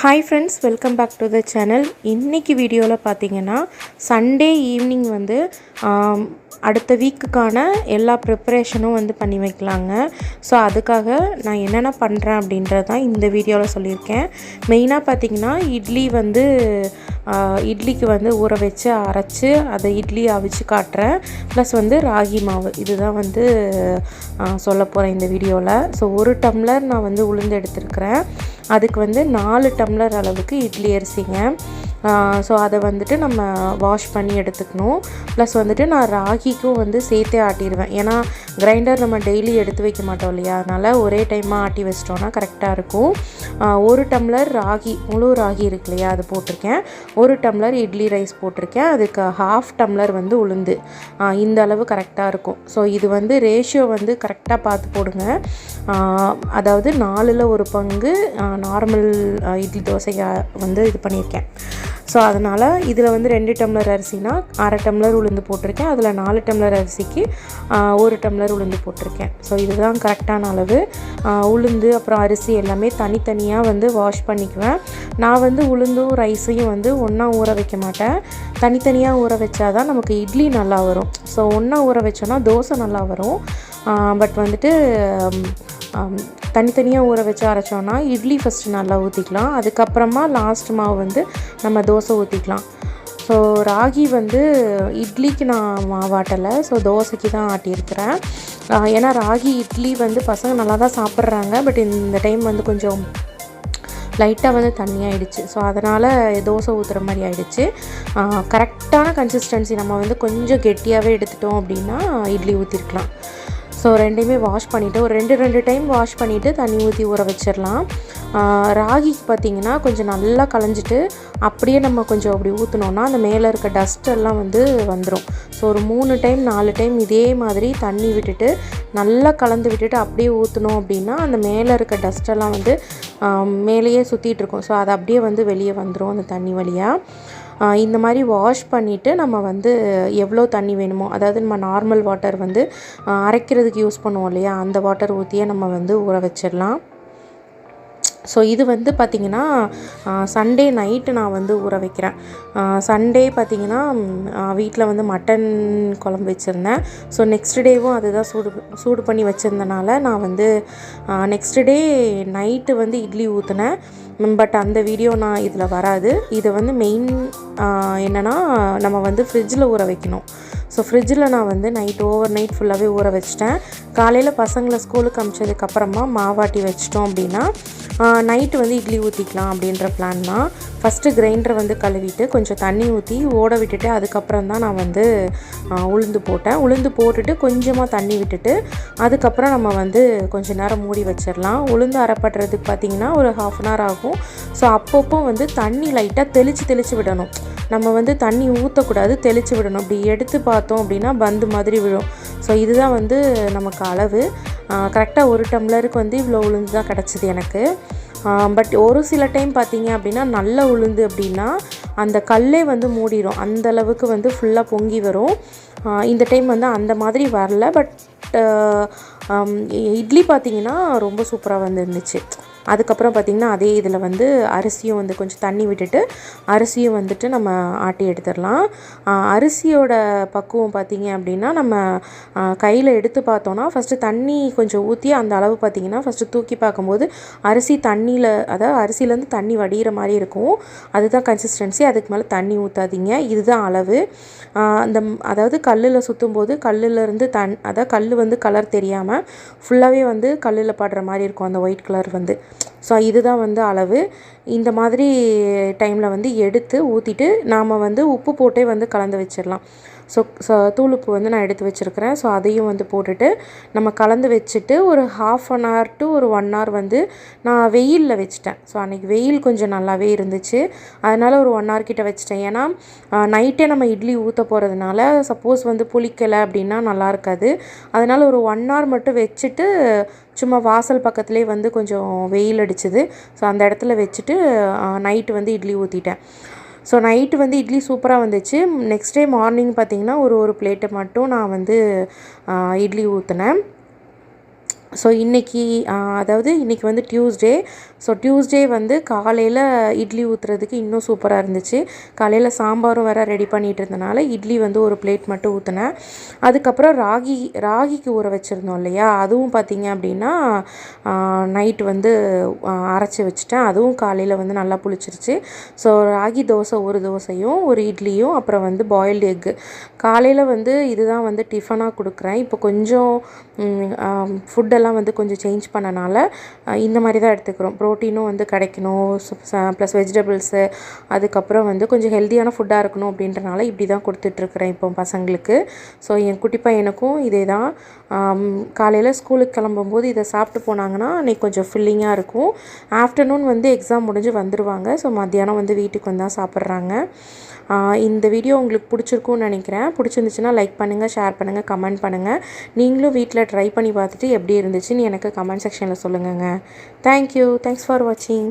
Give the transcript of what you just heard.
Hi friends, welcome back to the channel. இன்னைக்கு வீடியோவில் பார்த்தீங்கன்னா சண்டே ஈவினிங் வந்து அடுத்த வீக்குக்கான எல்லா ப்ரிப்பரேஷனும் வந்து பண்ணி வைக்கலாங்க. ஸோ அதுக்காக நான் என்னென்ன பண்ணுறேன் அப்படின்றது தான் இந்த வீடியோவில் சொல்லியிருக்கேன். மெயினாக பார்த்தீங்கன்னா இட்லிக்கு வந்து ஊற வச்சு அரைச்சி அதை இட்லி அவிச்சு காட்டுறேன். ப்ளஸ் வந்து ராகி மாவு இதுதான் வந்து சொல்ல போகிறேன் இந்த வீடியோவில். ஸோ 1 டம்ளர் நான் வந்து உளுந்து எடுத்துருக்கிறேன். அதுக்கு வந்து 4 டம்ளர் அளவுக்கு இட்லி அரிசிங்க. ஸோ அதை வந்துட்டு நம்ம வாஷ் பண்ணி எடுத்துக்கணும். ப்ளஸ் வந்துட்டு நான் ராகிக்கும் வந்து சேர்த்தே ஆட்டிடுவேன். ஏன்னா கிரைண்டர் நம்ம டெய்லி எடுத்து வைக்க மாட்டோம் இல்லையா, அதனால் ஒரே டைமாக ஆட்டி வச்சிட்டோன்னா கரெக்டாக இருக்கும். 1 டம்ளர் ராகி, முழு ராகி இருக்கு இல்லையா, அது போட்டிருக்கேன். 1 டம்ளர் இட்லி ரைஸ் போட்டிருக்கேன். அதுக்கு 1/2 டம்ளர் வந்து உளுந்து. இந்த அளவு கரெக்டாக இருக்கும். ஸோ இது வந்து ரேஷியோ வந்து கரெக்டாக பார்த்து போடுங்க. அதாவது 4ல் 1 பங்கு நார்மல் இட்லி தோசையை வந்து இது பண்ணியிருக்கேன். ஸோ அதனால் இதில் வந்து 2 டம்ளர் அரிசினா 1/2 டம்ளர் உளுந்து போட்டிருக்கேன். அதில் 4 டம்ளர் அரிசிக்கு 1 டம்ளர் உளுந்து போட்டிருக்கேன். ஸோ இதுதான் கரெக்டான அளவு. உளுந்து அப்புறம் அரிசி எல்லாமே தனித்தனியாக வந்து வாஷ் பண்ணிக்குவேன். நான் வந்து உளுந்தும் ரைஸையும் வந்து ஒன்றா ஊற வைக்க மாட்டேன். தனித்தனியாக ஊற வச்சாதான் நமக்கு இட்லி நல்லா வரும். ஸோ ஒன்றா ஊற வச்சோன்னா தோசை நல்லா வரும். பட் வந்துட்டு தனித்தனியாக ஊற வச்சு அரைச்சோன்னா இட்லி ஃபஸ்ட்டு நல்லா ஊற்றிக்கலாம். அதுக்கப்புறமா லாஸ்ட் மாவு வந்து நம்ம தோசை ஊற்றிக்கலாம். ஸோ ராகி வந்து இட்லிக்கு நான் மாவாட்டலை, ஸோ தோசைக்கு தான் ஆட்டியிருக்கிறேன். ஏன்னா ராகி இட்லி வந்து பசங்க நல்லா தான் சாப்பிட்றாங்க. பட் இந்த டைம் வந்து கொஞ்சம் லைட்டாக வந்து தண்ணி ஆகிடுச்சு. ஸோ அதனால் தோசை ஊற்றுற மாதிரி ஆகிடுச்சு. கரெக்டான கன்சிஸ்டன்சி நம்ம வந்து கொஞ்சம் கெட்டியாகவே எடுத்துட்டோம் அப்படின்னா இட்லி ஊற்றிருக்கலாம். ஸோ ரெண்டையுமே வாஷ் பண்ணிவிட்டு ஒரு 2 டைம் வாஷ் பண்ணிவிட்டு தண்ணி ஊற்றி ஊற வச்சிடலாம். ராகிக்கு பார்த்திங்கன்னா கொஞ்சம் நல்லா களைஞ்சிட்டு அப்படியே நம்ம கொஞ்சம் அப்படி ஊற்றினோன்னா அந்த மேலே இருக்க டஸ்ட்டெல்லாம் வந்து வந்துடும். ஸோ ஒரு 3 டைம் 4 டைம் இதே மாதிரி தண்ணி விட்டுட்டு நல்லா கலந்து விட்டுட்டு அப்படியே ஊற்றினோம் அப்படின்னா அந்த மேலே இருக்க டஸ்ட்டெல்லாம் வந்து மேலேயே சுற்றிட்டுருக்கும். ஸோ அது அப்படியே வந்து வெளியே வந்துடும் அந்த தண்ணி வழியாக. இந்த மாதிரி வாஷ் பண்ணிவிட்டு நம்ம வந்து எவ்வளோ தண்ணி வேணுமோ, அதாவது நம்ம நார்மல் வாட்டர் வந்து அரைக்கிறதுக்கு யூஸ் பண்ணுவோம் இல்லையா, அந்த வாட்டர் ஊற்றியே நம்ம வந்து ஊற வச்சிடலாம். ஸோ இது வந்து பார்த்திங்கன்னா சண்டே நைட்டு நான் வந்து ஊற வைக்கிறேன். சண்டே பார்த்திங்கன்னா வீட்டில் வந்து மட்டன் குழம்பு வச்சுருந்தேன். ஸோ நெக்ஸ்ட் டேவும் அதுதான் சூடு பண்ணி வச்சுருந்தனால நான் வந்து நெக்ஸ்ட் டே நைட்டு வந்து இட்லி ஊற்றினேன். பட் அந்த வீடியோ நான் இதில் வராது. இது வந்து மெயின் என்னென்னா நம்ம வந்து ஃப்ரிட்ஜில் ஊற வைக்கணும். ஸோ ஃப்ரிட்ஜில் நான் வந்து ஓவர் நைட் ஃபுல்லாகவே ஊற வச்சிட்டேன். காலையில் பசங்களை ஸ்கூலுக்கு அனுப்பிச்சதுக்கப்புறமா மாவாட்டி வச்சிட்டோம் அப்படின்னா நைட்டு வந்து இட்லி ஊற்றிக்கலாம் அப்படின்ற பிளான் தான். ஃபஸ்ட்டு கிரைண்டரை வந்து கழுவிட்டு கொஞ்சம் தண்ணி ஊற்றி ஓட விட்டுட்டு அதுக்கப்புறம் தான் நான் வந்து உளுந்து போட்டேன். உளுந்து போட்டுட்டு கொஞ்சமாக தண்ணி விட்டுட்டு அதுக்கப்புறம் நம்ம வந்து கொஞ்சம் நேரம் மூடி வச்சிடலாம். உளுந்து அரைப்படுறதுக்கு பார்த்திங்கன்னா ஒரு 1/2 அன் ஹவர் ஆகும். ஸோ அப்பப்போ வந்து தண்ணி லைட்டாக தெளித்து விடணும். நம்ம வந்து தண்ணி ஊற்றக்கூடாது, தெளித்து விடணும். அப்படி எடுத்து பார்த்தோம் அப்படின்னா பந்து மாதிரி விழும். ஸோ இதுதான் வந்து நமக்கு அளவு. கரெக்டாக 1 டம்ளருக்கு வந்து இவ்வளோ உளுந்து தான் கிடச்சிது எனக்கு. பட் ஒரு சில டைம் பார்த்திங்க அப்படின்னா நல்ல உளுந்து அப்படின்னா அந்த கல்லே வந்து மூடிடும். அந்த அளவுக்கு வந்து ஃபுல்லாக பொங்கி வரும். இந்த டைம் வந்து அந்த மாதிரி வரல. பட் இட்லி பார்த்திங்கன்னா ரொம்ப சூப்பராக வந்து இருந்துச்சு. அதுக்கப்புறம் பார்த்திங்கன்னா அதே இதில் வந்து அரிசியும் வந்து கொஞ்சம் தண்ணி விட்டுட்டு அரிசியும் வந்துட்டு நம்ம ஆட்டி எடுத்துடலாம். அரிசியோட பக்குவம் பார்த்திங்க அப்படின்னா நம்ம கையில் எடுத்து பார்த்தோன்னா ஃபஸ்ட்டு தண்ணி கொஞ்சம் ஊற்றி அந்த அளவு பார்த்திங்கன்னா ஃபஸ்ட்டு தூக்கி பார்க்கும்போது அரிசி தண்ணியில், அதாவது அரிசியிலேருந்து தண்ணி வடிகிற மாதிரி இருக்கும். அதுதான் கன்சிஸ்டன்சி. அதுக்கு மேலே தண்ணி ஊற்றாதீங்க. இதுதான் அளவு. அதாவது கல்லில் சுற்றும் போது கல்லுலேருந்து அதாவது கல் வந்து கலர் தெரியாமல் ஃபுல்லாகவே வந்து கல்லில் படுற மாதிரி இருக்கும் அந்த ஒயிட் கலர் வந்து. ஸோ இதுதான் வந்து அளவு. இந்த மாதிரி டைமில் வந்து எடுத்து ஊற்றிட்டு நாம் வந்து உப்பு போட்டே வந்து கலந்து வச்சிடலாம். ஸோ தூளுப்பு வந்து நான் எடுத்து வச்சுருக்கிறேன். ஸோ அதையும் வந்து போட்டுட்டு நம்ம கலந்து வச்சுட்டு ஒரு 1/2 அன் ஹவர் டு ஒரு 1 ஹவர் வந்து நான் வெயிலில் வச்சுட்டேன். ஸோ அன்றைக்கி வெயில் கொஞ்சம் நல்லாவே இருந்துச்சு. அதனால் ஒரு 1 ஹவர் கிட்ட வச்சுட்டேன். ஏன்னா நைட்டே நம்ம இட்லி ஊற்ற போகிறதுனால சப்போஸ் வந்து புளிக்கலை அப்படின்னா நல்லா இருக்காது. அதனால் ஒரு 1 ஹவர் மட்டும் வச்சுட்டு சும்மா வாசல் பக்கத்துலேயே வந்து கொஞ்சம் வெயில் அடிச்சுது. ஸோ அந்த இடத்துல வச்சுட்டு நைட்டு வந்து இட்லி ஊற்றிட்டேன். ஸோ நைட்டு வந்து இட்லி சூப்பராக வந்துச்சு. நெக்ஸ்ட் டே மார்னிங் பார்த்திங்கன்னா ஒரு பிளேட்டை மட்டும் நான் வந்து இட்லி ஊற்றினேன். ஸோ இன்றைக்கி அதாவது இன்றைக்கி வந்து டியூஸ்டே. ஸோ டியூஸ்டே வந்து காலையில் இட்லி ஊற்றுறதுக்கு இன்னும் சூப்பராக இருந்துச்சு. காலையில் சாம்பாரும் வேறு ரெடி பண்ணிகிட்டு இருந்தனால இட்லி வந்து ஒரு பிளேட் மட்டும் ஊற்றினேன். அதுக்கப்புறம் ராகிக்கு ஊற வச்சுருந்தோம் இல்லையா, அதுவும் பார்த்திங்க அப்படின்னா நைட் வந்து அரைச்சி வச்சுட்டேன். அதுவும் காலையில் வந்து நல்லா புளிச்சிருச்சு. ஸோ ராகி தோசை ஒரு தோசையும் ஒரு இட்லியும் அப்புறம் வந்து பாயில்டு எக்கு. காலையில் வந்து இதுதான் வந்து டிஃபனாக கொடுக்குறேன். இப்போ கொஞ்சம் ஃபுட்டெல்லாம் வந்து கொஞ்சம் சேஞ்ச் பண்ணனால இந்த மாதிரி தான் எடுத்துக்கிறோம். ப்ரோட்டீனும் வந்து கிடைக்கணும், ப்ளஸ் வெஜிடபிள்ஸு, அதுக்கப்புறம் வந்து கொஞ்சம் ஹெல்த்தியான ஃபுட்டாக இருக்கணும் அப்படின்றனால இப்படி தான் கொடுத்துட்ருக்குறேன் இப்போ பசங்களுக்கு. ஸோ என் குட்டி பையனுக்கும் இதே தான். காலையில் ஸ்கூலுக்கு கிளம்பும்போது இதை சாப்பிட்டு போனாங்கன்னா அன்றைக்கி கொஞ்சம் ஃபில்லிங்காக இருக்கும். ஆஃப்டர்நூன் வந்து எக்ஸாம் முடிஞ்சு வந்துடுவாங்க. ஸோ மத்தியானம் வந்து வீட்டுக்கு வந்து தான் சாப்பிட்றாங்க. இந்த வீடியோ உங்களுக்கு பிடிச்சிருக்கும்னு நினைக்கிறேன். பிடிச்சிருந்துச்சுன்னா லைக் பண்ணுங்கள், ஷேர் பண்ணுங்கள், கமெண்ட் பண்ணுங்கள். நீங்களும் வீட்டில் ட்ரை பண்ணி பார்த்துட்டு எப்படி இருந்துச்சுன்னு எனக்கு கமெண்ட் செக்ஷனில் சொல்லுங்கங்க. தேங்க்யூ. தேங்க்ஸ் ஃபார் வாட்சிங்.